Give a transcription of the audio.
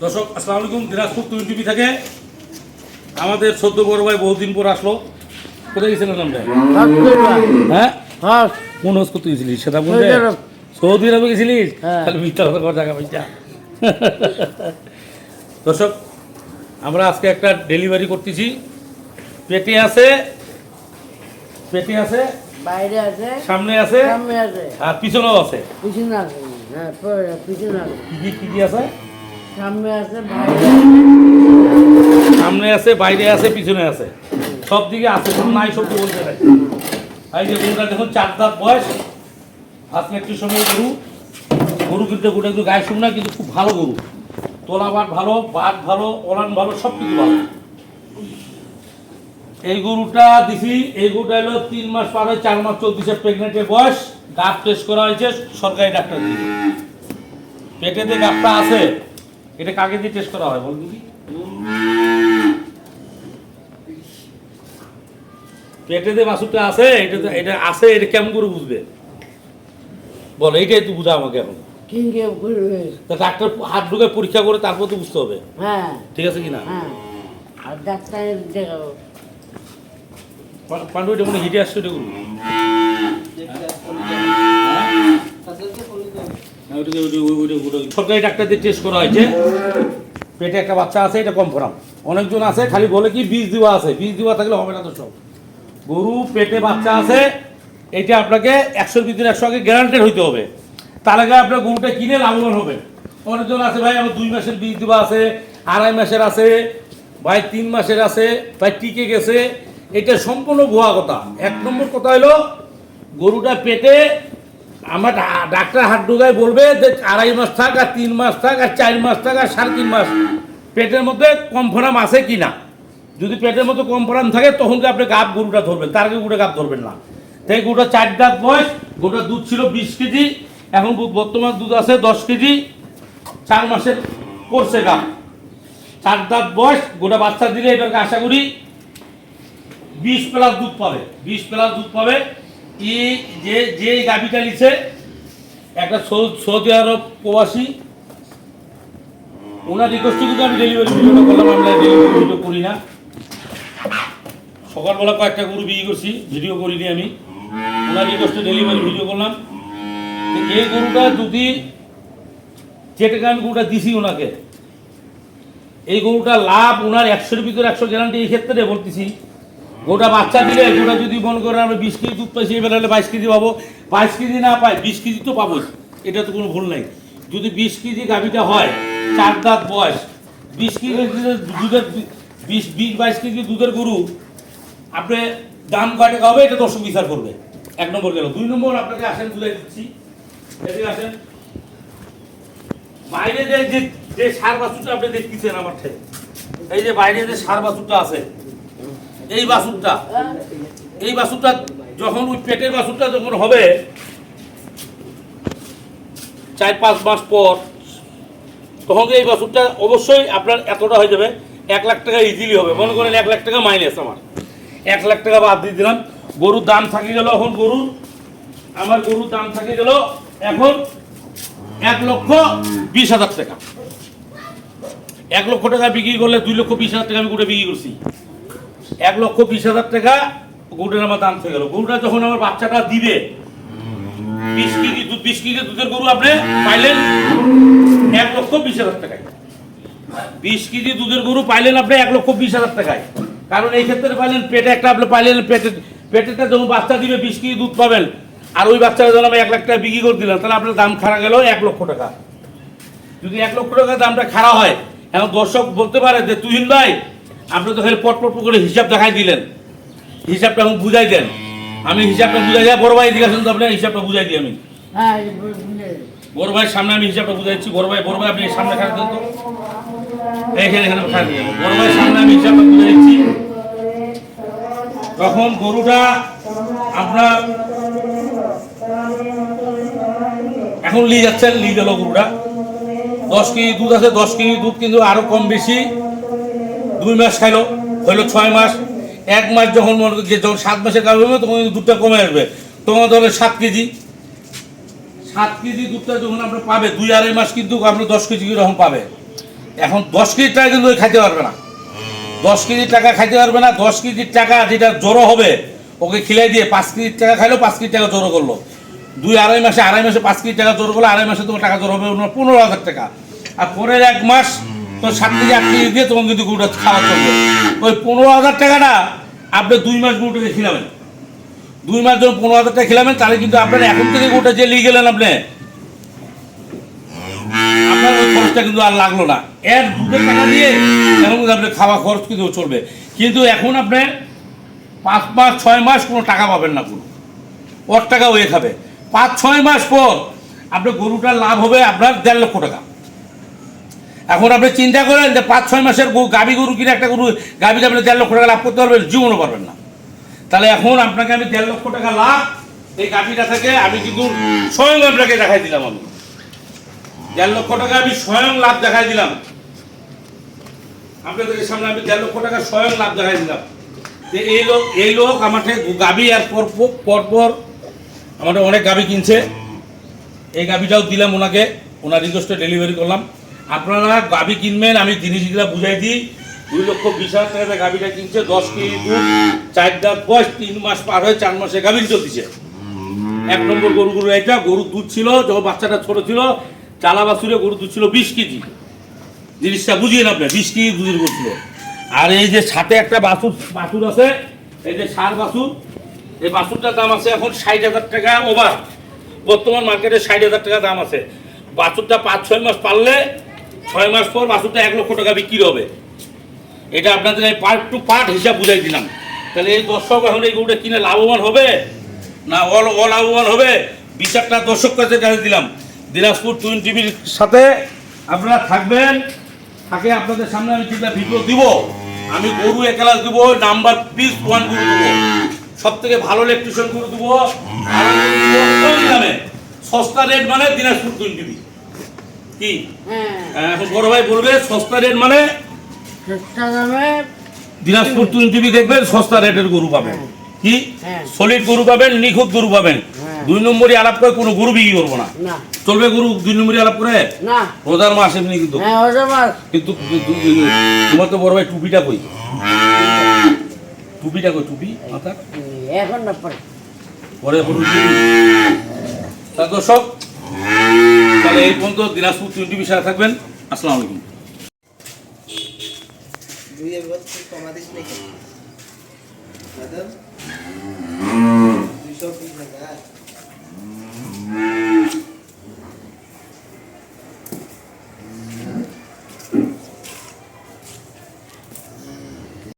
দর্শক আসসালামু আলাইকুম। দিনাজপুর টুইন টিভি থেকে আমাদের সদ্য বড় ভাই বহুদিন পর আসলো। কোথায় গেছিলেন আমরা? হ্যাঁ হ্যাঁ, কোন হজ করতে গেছিলিস? সেটা বলতে সৌদি আরবে গেছিলিস? তাহলে মিথ্যা কথা কর জায়গা পয়সা। দর্শক আমরা আজকে একটা ডেলিভারি করতেছি। পেটে আছে, পেটে আছে, বাইরে আছে, সামনে আছে, সামনে আছে, আর পিছনেও আছে। পিছনে আছে, হ্যাঁ পিছনে আছে, কি আছে? সামনে আছে, বাইরে সামনে আছে, বাইরে আছে, পিছনে আছে, সব দিকে আছে, কোনো নাই সব বলতে নাই। এই যে গরুটা দেখুন 4 দাঁত বয়স, আজকে একটু সময় গরু কিন্তু গোটা একটু গায়ে শুকনা, কিন্তু খুব ভালো গরু। তোলা বাট ভালো, বাট ভালো, ওলান ভালো, সব কিছু ভালো। এই গরুটা দিছি, এই গরুটা হলো 3 মাস পার হয়ে 4 মাস চলতেছে প্রেগনেন্টের বয়স। গাপ টেস্ট করা হয়েছে সরকারি ডাক্তার দিয়ে। পেটে যে গাপটা আছে এটা কাকে দিয়ে টেস্ট করা হয় বল দিদি? পেটে যে বাছুরটা আছে এটা আছে, এটা কেমন করে বুঝবে বল? এইটাই তুই বুঝা আমাকে এখন। কিনকে করবে, তা ডাক্তার হাত ঢুকে পরীক্ষা করে তারপর তো বুঝতে হবে। হ্যাঁ ঠিক আছে কিনা? হ্যাঁ, আর ডাক্তারের দেখাবো। পান্ডু এটা মনে হিটে আসছে, এটা করবো সরকারি ডাক্তার দিয়ে টেস্ট করা হয়েছে। পেটে একটা বাচ্চা আছে, এটা কনফার্ম। অনেকজন আছে খালি বলে কি বীজ দেওয়া আছে, বীজ দেওয়া থাকলে হবে না। তো সব গরু পেটে বাচ্চা আছে, এটা আপনাকে 100-র ভিতরে 100 আগে গ্যারান্টেড হইতে হবে, তার আগে আপনার গরুটা কিনে লাভবান হবে। অনেকজন আছে ভাই আমার 2 মাসের বীজ দেওয়া আছে, 2.5 মাসের আছে, ভাই 3 মাসের আছে, ভাই টিকে গেছে। এটা সম্পূর্ণ ভুয়া কথা। 1 নম্বর কথা হলো গরুটা পেটে আমার ডাক্তার হাত ঢুকায় বলবে যে 2.5 মাস থাক, আর 3 মাস থাক, আর 4 মাস থাক, আর 3.5 মাস পেটের মধ্যে কনফার্ম আছে কি না। যদি পেটের মধ্যে কনফার্ম থাকে তখন কি আপনি গাব গরুটা ধরবেন, তার আগে গরুটা গাব ধরবেন না। তাই গরুটা 4 দাঁত বয়স, গরুটার দুধ ছিল 20 কেজি, এখন বর্তমান দুধ আছে 10 কেজি। 4 মাসের করছে গাব, 4 দাঁত বয়স। গোটা বাচ্চা দিলে এটাকে আশা করি 20+ দুধ পাবে, 20+ দুধ পাবে। এই যে গাভিটা নিছে একটা সৌদি আরব প্রবাসী, ওনার রিকোয়েস্টে কিন্তু আমি ডেলিভারি ভিডিওটা করলাম। আমরা ডেলিভারি ভিডিও করি না। সকালবেলা কয়েকটা গরু বিক্রি করছি, ভিডিও করিনি আমি। ওনার রিকোয়েস্টে ডেলিভারি ভিডিও করলাম। এই গরুটা যদি যে টাকা আমি গরুটা দিছি ওনাকে, এই গরুটা লাভ ওনার 100-র ভিতরে 100 গ্যারান্টি। এই ক্ষেত্রে বলতেছি গোটা বাচ্চা দিলে গোটা যদি মনে করেন আমরা 20 কেজি দুধ পাইছি, এবার হলে 22 কেজি পাবো। 22 কেজি না পাই 20 কেজি তো পাবোই, এটা তো কোনো ভুল নাই। যদি 20 কেজি গাভিটা হয়, 4 দাঁত বয়স, 20 কেজি দুধের 20-22 কেজি দুধের গরু, আপনি দাম কয় টাকা হবে এটা দর্শক বিচার করবে। 1 নম্বর গেল। 2 নম্বর আপনাকে আসেন বুঝাই দিচ্ছি, এদিকে আসেন। বাইরে যে সার বাছুরটা আপনি দেখতেছেন আমার থেকে, এই যে বাইরে যে সার বাছুরটা আছে, এই বাছুরটা যখন ওই পেটের বাছুরটা যখন হবে 4-5 মাস পর, তখন এই বাছুরটা অবশ্যই আপনার এতটা হয়ে যাবে। 1 লাখ টাকা ইজিলি হবে। মনে করেন 1 লাখ টাকা মাইনাস, আমার 1 লাখ টাকা বাদ দিয়ে দিলাম। গরুর দাম থাকে গেল এখন আমার গরুর দাম থাকে গেল এখন 1,20,000 টাকা। 1 লক্ষ টাকা বিক্রি করলে 2,20,000 টাকা আমি গরুটা বিক্রি করছি। 1,20,000 টাকা গরুটার আমার দাম থেকে গেল। গরুটা যখন আমার বাচ্চাটা দিবে 20 কেজি দুধের গরু আপনি পাইলেন 1,20,000 টাকায়। 20 কেজি দুধের গরু পাইলেন আপনি 1,20,000 টাকায়। কারণ এই ক্ষেত্রে পাইলেন পেটে একটা আপনি পাইলেন, পেটেটা যখন বাচ্চা দিবে 20 কেজি দুধ পাবেন, আর ওই বাচ্চাটা যখন আমি 1 লাখ টাকা বিক্রি করে দিলাম, তাহলে আপনার দাম খারাপ গেল 1 লক্ষ টাকা। যদি 1 লক্ষ টাকা দামটা খারাপ হয়, এখন দর্শক বলতে পারে যে তুহিন ভাই আপনি তো খালি পট করে হিসাব দেখাই দিলেন, হিসাবটা এখন বুঝাই দেন। আমি হিসাবটা বুঝাই দেয়, বড় ভাই দিকে আসেন তো, আপনার হিসাবটা বুঝাই দিই আমি। হ্যাঁ, বড় ভাইয়ের সামনে আমি হিসাবটা বুঝাইছি। বড় ভাই আপনি সামনে খারাপ দেন তো, এখানে খারাপ দেন। বড় ভাইয়ের সামনে আমি হিসাবটা বুঝাইছি। তখন গরুটা আপনার এখন নিয়ে যাচ্ছেন, নিয়ে গেল গরুটা 10 কেজি দুধ আছে। 10 কেজি দুধ কিন্তু আরো কম বেশি 2 মাস খাইলো, হইলো 6 মাস। 1 মাস যখন মনে করি যখন 7 মাসের গাভী হবে তখন দুধটা কমে আসবে, তখন ধরো 7 কেজি। 7 কেজি দুধটা যখন আপনার পাবে 2-2.5 মাস কিন্তু আপনি 10 কেজি রকম পাবে। এখন 10 কেজি টাকা কিন্তু খাইতে পারবে না, 10 কেজি টাকা খাইতে পারবে না। 10 কেজির টাকা যেটা জড়ো হবে ওকে খিলাই দিয়ে 5 কেজি টাকা খাইলো, 5 কেজি টাকা জড়ো করলো, 2-2.5 মাসে 5 কেজি টাকা জড়ো করলো, 2.5 মাসে তোমার টাকা জড়ো হবে 15,000 টাকা। আর পরের 1 মাস তো 7 কেজি 8 কেজি দিয়ে তোমার কিন্তু গরুটা খাওয়া চলবে। ওই 15,000 টাকাটা আপনি 2 মাস গরুটাকে খিলাবেন, 2 মাস যখন 15,000 টাকা খিলাবেন, তাহলে কিন্তু আপনার এখন থেকে গরুটা যে নিয়ে গেলেন আপনি, আপনার ওই খরচটা কিন্তু আর লাগলো না। এর দুধের টাকা দিয়ে এখন কিন্তু আপনার খাওয়া খরচ কিন্তু চলবে। কিন্তু এখন আপনি 5 মাস 6 মাস কোনো টাকা পাবেন না, কোনো ওর টাকা ওয়ে খাবে। 5-6 মাস পর আপনার গরুটার লাভ হবে আপনার 1.5 লক্ষ টাকা। এখন আপনি চিন্তা করেন যে 5-6 মাসের গাভী গরু কিনে একটা গরু গাভীতে আপনি 1.5 লক্ষ টাকা লাভ করতে পারবেন, জীবনও পারবেন না। তাহলে এখন আপনাকে আমি 1.5 লক্ষ টাকা লাভ এই গাভীটা থেকে আমি কিন্তু স্বয়ং আপনাকে দেখাই দিলাম। আমি 1.5 লক্ষ টাকা আমি স্বয়ং লাভ দেখাই দিলাম আপনাদের সামনে। আমি 1.5 লক্ষ টাকা স্বয়ং লাভ দেখাই দিলাম যে এই লোক আমাকে গাভী আর পরপর আমাদের অনেক গাভী কিনছে। এই গাভীটাও দিলাম ওনাকে, ওনার রিকোয়েস্টে ডেলিভারি করলাম। আপনারা গাভী কিনবেন, আমি জিনিসগুলো বুঝাই দিই। 2,20,000 টাকা গাভীটা কিনছে, 10 কেজি দুধ, 4 দাঁত বয়স, 3 মাস পার হয়ে 4 মাসে গাভীর চলতেছে। 1 নম্বর গরু এটা। গরুর দুধ ছিল যখন বাচ্চাটা ছোট ছিল, চালা বাছুরে গরুর দুধ ছিল 20 কেজি। জিনিসটা বুঝিয়ে না আপনি, 20 কেজি দুধের গরু ছিল। আর এই যে সাথে একটা বাছুর আছে, এই যে ষাঁড় বাছুর, এই বাছুরটার দাম আছে এখন 60,000 টাকা ওভার। বর্তমান মার্কেটে 60,000 টাকা দাম আছে। বাছুরটা 5-6 মাস পারলে 6 মাস পর বাছুরটা 1 লক্ষ টাকা বিক্রি হবে। এটা আপনাদের আমি পার্ট টু পার্ট হিসাব বুঝাই দিলাম। তাহলে এই দর্শক এখন এই গরুটা কিনে লাভবান হবে না অলাভবান হবে, বিচারটা দর্শক কাছে জানিয়ে দিলাম। দিনাজপুর টুইন টিভির সাথে আপনারা থাকবেন, থাকে আপনাদের সামনে আমি যেটা ভিডিও দিব, আমি গরু একেলা দিব, নাম্বার পিস 1 গরু দেবো, সব থেকে ভালো ইলেকট্রিশিয়ান গরু দেবো, দামে সস্তা রেট মানে দিনাজপুর টুইন টিভি। কি এখন বড় ভাই বলবে সস্তা রেট মানে সস্তা দামে দিনাজপুর টুইন টিভি দেখবেন, সস্তা রেটের গরু পাবেন। কি সলিড গরু পাবেন, নিখুঁত গরু পাবেন। 2 নম্বরই আলাপ করে কোনো গরু বিক্রি করবো না, চলবে গরু 2 নম্বরই আলাপ করে না। রোজার মাস এমনি কিন্তু কিন্তু তোমার তো বড় ভাই টুপিটা কই, টুপিটা কই, টুপি মাথা এখন না পরে পরে তা দর্শক, তাহলে এই পর্যন্ত দিনাজপুর টুইন টিভির সাথে থাকবেন। আসসালামু আলাইকুম। কমাদিস নাকি দাদা 220 টাকা